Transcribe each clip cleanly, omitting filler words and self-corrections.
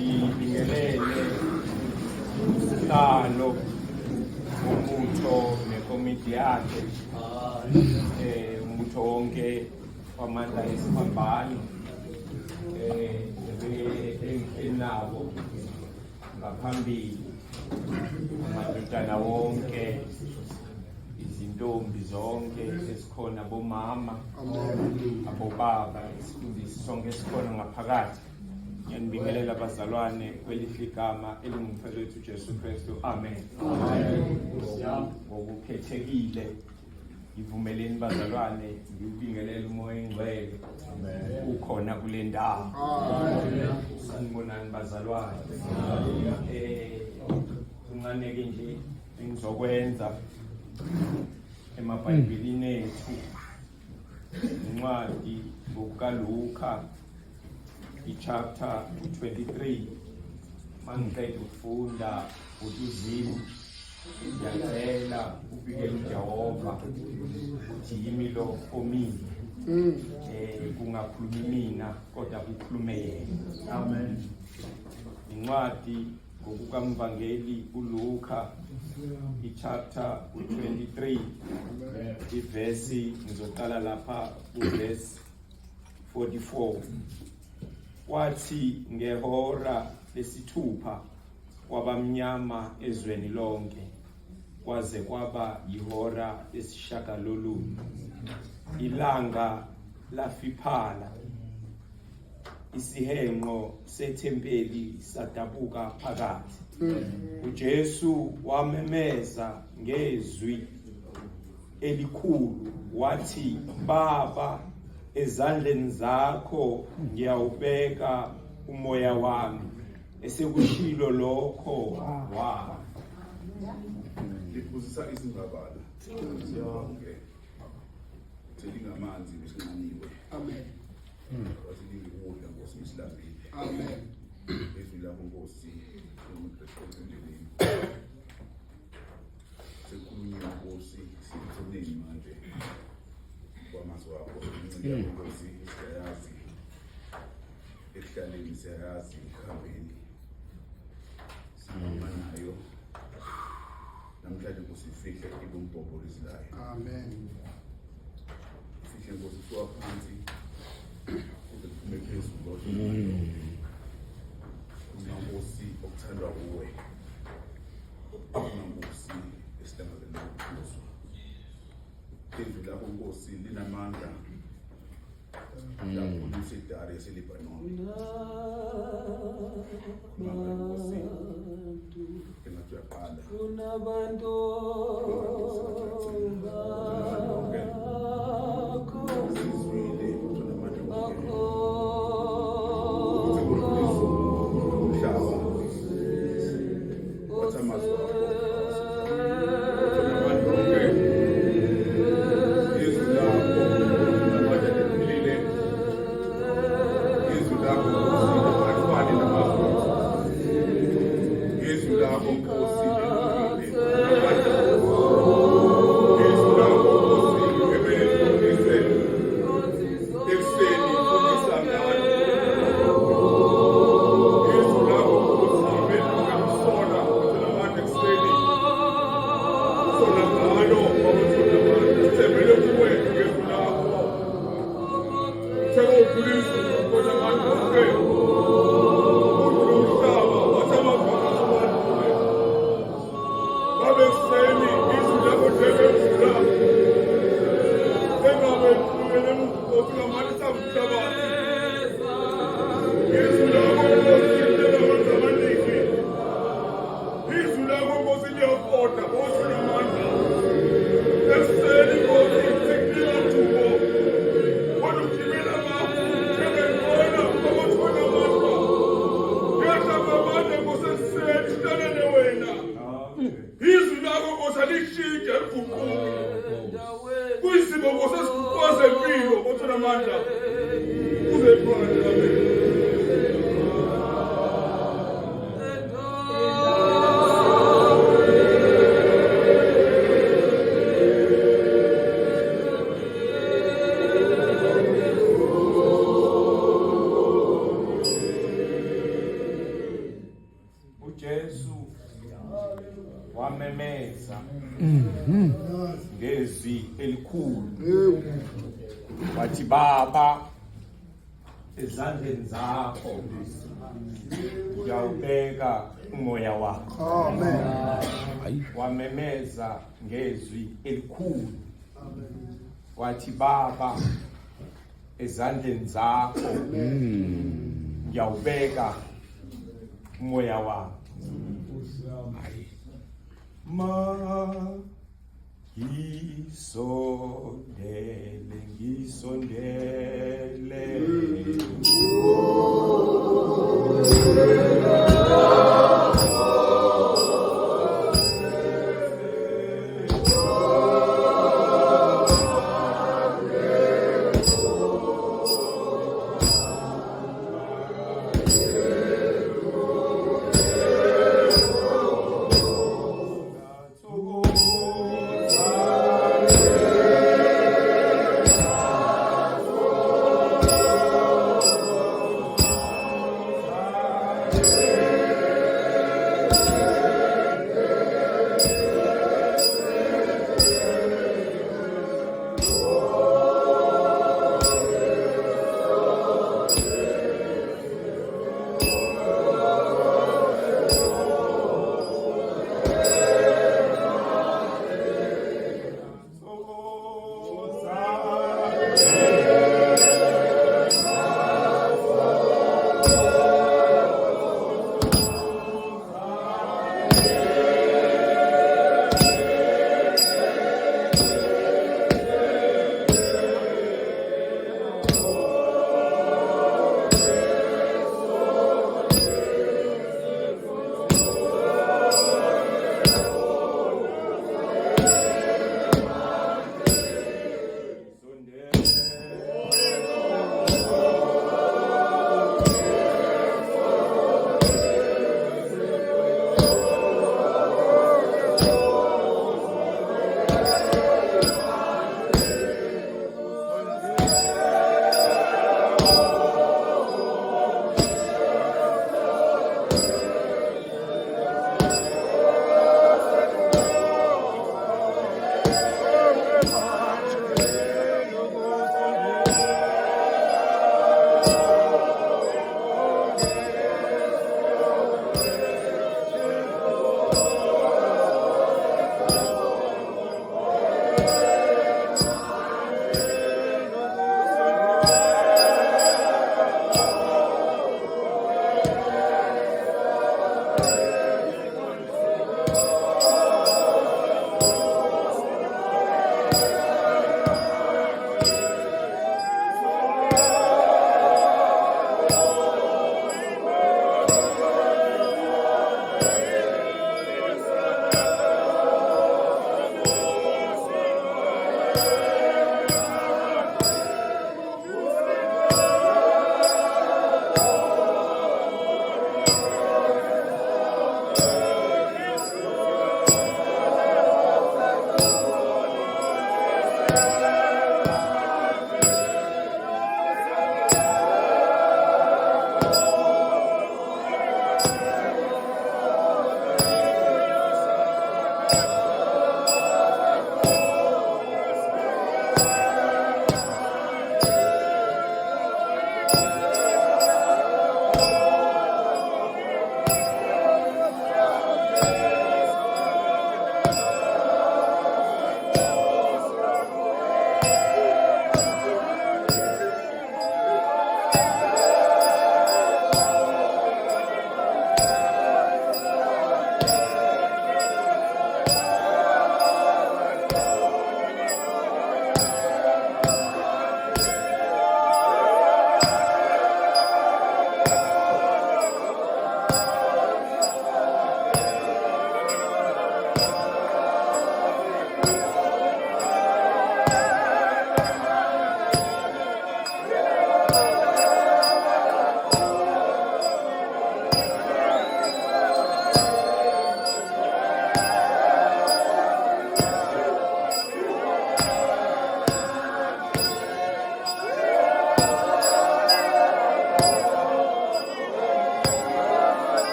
ngibingelele usihlalo umbutho nekomiti yakhe umbutho wonke wamandla esiphambano enabo ngaphambili amadodana wonke izintombi zonke esikhona bomama abobaba isifundisi sonke esikhona ngaphakathi. Ngiyanibingelela abazalwane kwelihle igama elingumfowethu uJesu Kristu. Amen. Ngokukhethekile ivumeleni bazalwane ngibingelele umoya engcwele ukhona kule ndawo. Sanibonani bazalwane. Unganeke nje engizokwenza emabhayibhelini ethu incwadi ngokukaLuka chapter 23 mangiqeda ukufunda utuzini ngiyacela ubikele uJehova ukuthi yimi lo omile kungakhulumi mina kodwa kukhulume yena. Amen. Incwadi ngokukamvangeli uLuka chapter 23 ivesi ngizoqala lapha kuverse 44. Wathi ngehora lesithupha kwabamnyama ezweni lonke kwaze kwaba yihora lesishagalolunye ilanga lafiphala isihenqo sethempeli sadabuka phakathi. uJesu wamemeza ngezwi elikhulu wathi, Baba, ezandleni zakho ngiyawubeka umoya wami. Esekushilo lokho wa liphuzisa izingabala siyonke selingamanzi besinqaniwe. Amen. Wasilingukudla Nkosi isilambile. Amen. Izwi lakho Nkosi umqeqesheleni sekhulunywa Nkosi sithoneni manje kwamazwi akho incika Nkosi siyayazi ekuhlaleni siyayazi ekuhambeni simanayo namhlanje kusifihle ibumbhobho lesilayo. Amen. Sihle Nkosi siwaphansi kuze kuphume phezulu Nkosi okuthandwa kuwe Nkosi esihlangabezana nokuphuzwa izwi lakho Nkosi linamandla lapho lisedare eseLebanon. Nkosi engathi uyaqala kunabantu sizwile kunamandla wamemeza ngezwi elikhulu wathi, Baba, ezandleni zakho ngiyawubeka umoya wakho. Amen. Wamemeza ngezwi elikhulu wathi, Baba, ezandleni zakho ngiyawubeka umoya wakho. Ngisondele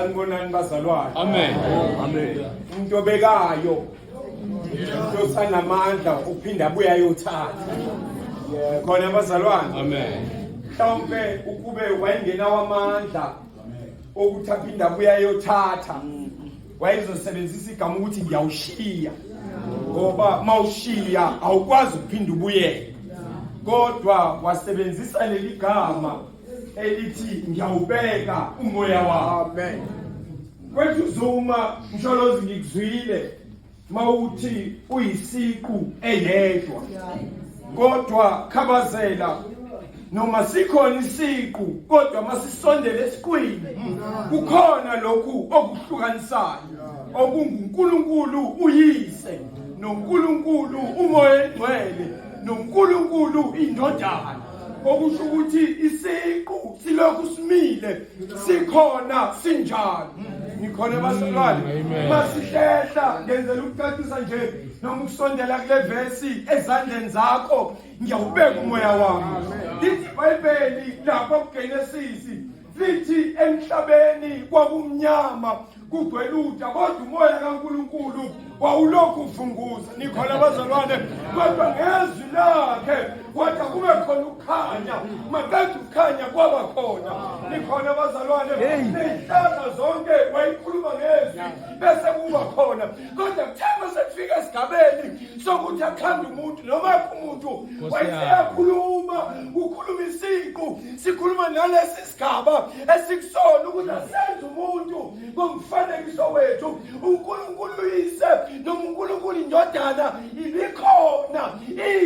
sanibonani bazalwane. Amen. Amen. Umuntu obekayo, umuntu osanamandla uphinda abuye ayothatha. Khona bazalwane. Amen. Mhlawumbe ukube wayengenawo amandla okuthi aphinde abuye ayothatha, wayezosebenzisa igama ukuthi ngiyawushiya, ngoba mawushiya awukwazi ukuphinda ubuyele. Kodwa wasebenzisa leli gama elithi ngiyawubeka umoya wami. Amen. Kwethu Zuma Msholozi ngikuzwile mawuthi uyisiqu eyedwa, kodwa khabazela noma sikhona isiqu kodwa masisondele esiqwini kukhona lokhu okuhlukanisayo okunguNkulunkulu uyise noNkulunkulu umoya engcwele noNkulunkulu indodana, okusho ukuthi isiqu silokhu simile sikhona sinjalo. Nikhona bazalwane, masihlela ngenzela ukucacisa nje noma ukusondela kule vesi ezandleni zakho ngiyawubeka umoya wami. Lithi iBhayibheli lapha kuGenesis lithi emhlabeni kwakumnyama kugcwele uta, kodwa umoya kaNkulunkulu wawulokhu uvunguza. Nikhona bazalwane, kodwa ngezwi lakhe kodwa kube khona ukukhanya, maqeda ukukhanya kwaba khona. Nikhona bazalwane, nezihlahla zonke wayikhuluma ngezwi bese kuba khona, kodwa kuthema sekufika esigabeni sokuthi akhanda umuntu noma umuntu wayekhuluma ukhuluma isiqu. Sikhuluma nalesi sigaba esikusona ukuthi asenze umuntu ngomfanekiso wethu. uNkulunkulu uyise noma uNkulunkulu indodana ibikhona,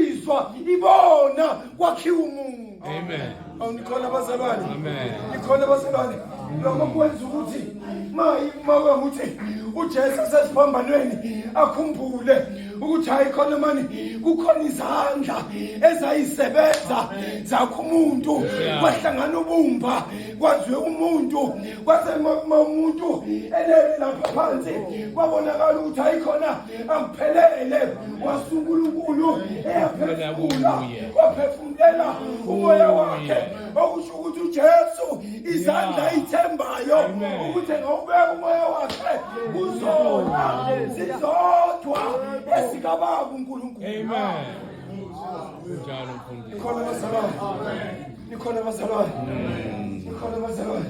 izwa ibona kwakhiwa umuntu. Amen. Awunikhona bazalwane? Amen. Nikhona bazalwane? Lokho kwenza ukuthi mawe ukuthi uJesu sesiphambanweni akhumbule ukuthi hayi khona mani kukhona izandla ezayisebenza zakho umuntu, kwahlangana ubumba kwaziwe umuntu, kwaze umuntu elele lapha phansi kwabonakala ukuthi hayi khona amphelele wasuNkulunkulu eyaphefumula kwaphefumulela umoya wakhe, okusho ukuthi uJesu izandla ithembayo ukuthi ngawubeka umoya wakhe kuzona zizodwa esikababa uNkulunkulu. Amen. Njalo mfundisi. Nikhona bazalwane. Nikhona bazalwane. Nikhona bazalwane.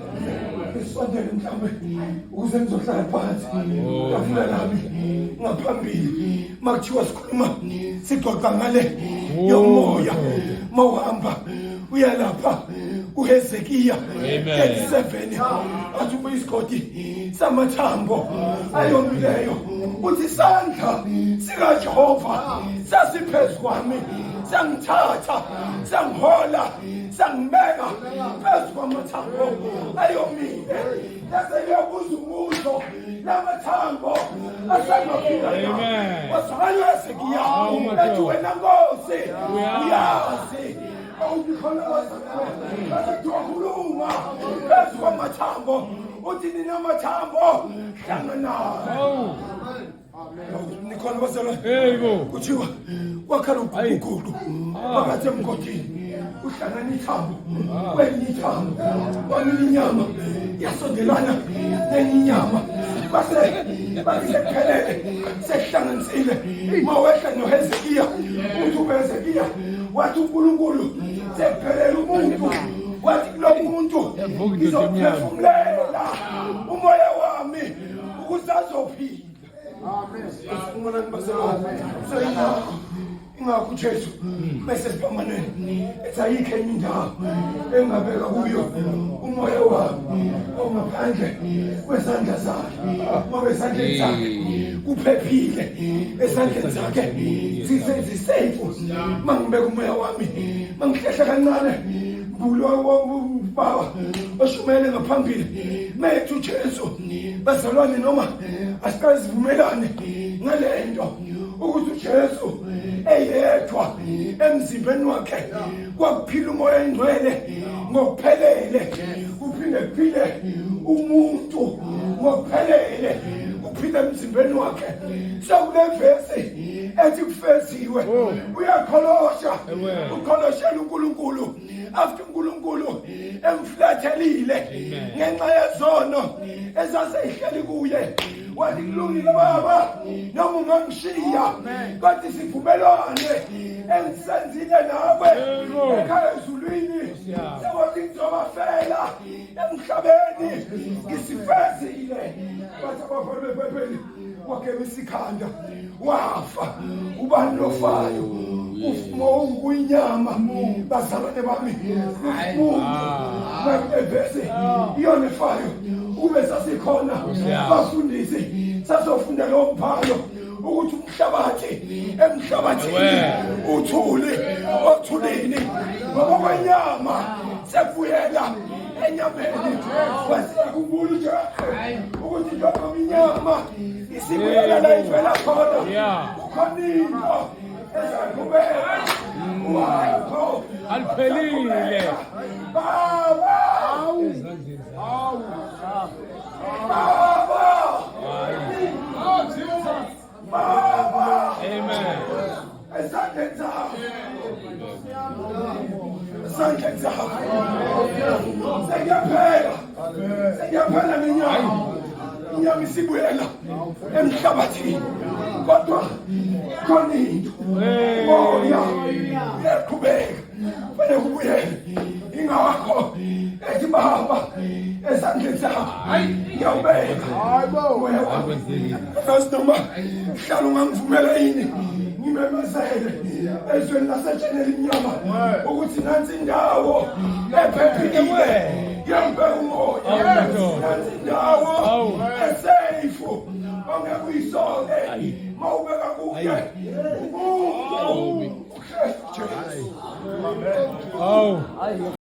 Isondele mhlawumbe ukuze nizohlala phansi ngafuna nami ngaphambili makuthiwa sikhuluma sixoxa ngale yomoya. Mawuhamba uya lapha kuHezekiya 37 athi kuyisigodi samathambo ayomileyo, uthi isandla sikaJehova sasiphezu kwami, sangithatha sangihola sangibeka phezu kwamathambo ayomile. Lase liyabuza umuzo lamathambo asangafika wasakala Hezekiya ethi wena Nkosi uyazi awukhona bazalwane asakhuluma phezu kwamathambo uthi nina amathambo hlangana. Nikhona bazalwane, kuthiwa wakhala uNkulunkulu phakathi emgodini uhlangana ithambo kwelinye ithambo, kwelinye inyama yasondelana nenye inyama, basephelele sehlanganisile. Mawehla noHezekiya uthi uHezekiya wathi uNkulunkulu sephelele umuntu, wathi kulo muntu ngizophefumulela umoya wami ukuze azophila. Ingakho uJesu bese siphambanweni ethi ayikho enye indawo engabeka kuyo umoya wami ongaphandle kwezandla zakhe, ngoba esandleni zakhe kuphephile, esandleni zakhe ziseyifu. Mangibeka umoya wami, mangihlehla kancane baba oshumele ngaphambili methu uJesu. Bazalwane, noma asikazivumelane ngalento ukuthi uJesu eyedwa emzimbeni wakhe kwakuphila umoya engcwele ngokuphelele, kuphinde kuphile umuntu ngokuphelele, kuphile emzimbeni wakhe. Sokule vesi ethi kufeziwe uyakholosha Ewe. ukholoshela uNkulunkulu after uNkulunkulu emflathelile ngenxa yezono ezaseyihleli kuye wathi kulungile baba noma ungangishiya kodwa sivumelane engisenzile nawe ekhaya ezulwini sewathi ngizobafela emhlabeni ngisifezile bathi abafana bebhebheli wakhe besikhanda wafa ubani lofayo ufumo unguinyama bazalwane bami ufumo ngevese iyona efayo ube sasikhona bafundisi sasofunda lo mbhalo ukuthi umhlabathi emhlabathini uthuli othulini ngoba kwenyama sekuyela enyameni wasiyakhumbula nje ukuthi njengoba inyama isibuyela la ivela khona ukhona into ezaqhubeka wakho aliphelile baba baba amen esandleni zakho esandleni zakho sekiyaphela ngenyama inyama isibuyela emhlabathini kodwa khona into moya uyaqhubeka fanele kubuyele ingakho ethi baba esandleni zakho ngiyawubeka asinoma hlala ungangivumela yini ngimemezele ezweni lasetshene elimnyama ukuthi nansi indawo ephephile yembeka umoya nansi indawo esafe ongeke uyisole mawubeka kuye Oh.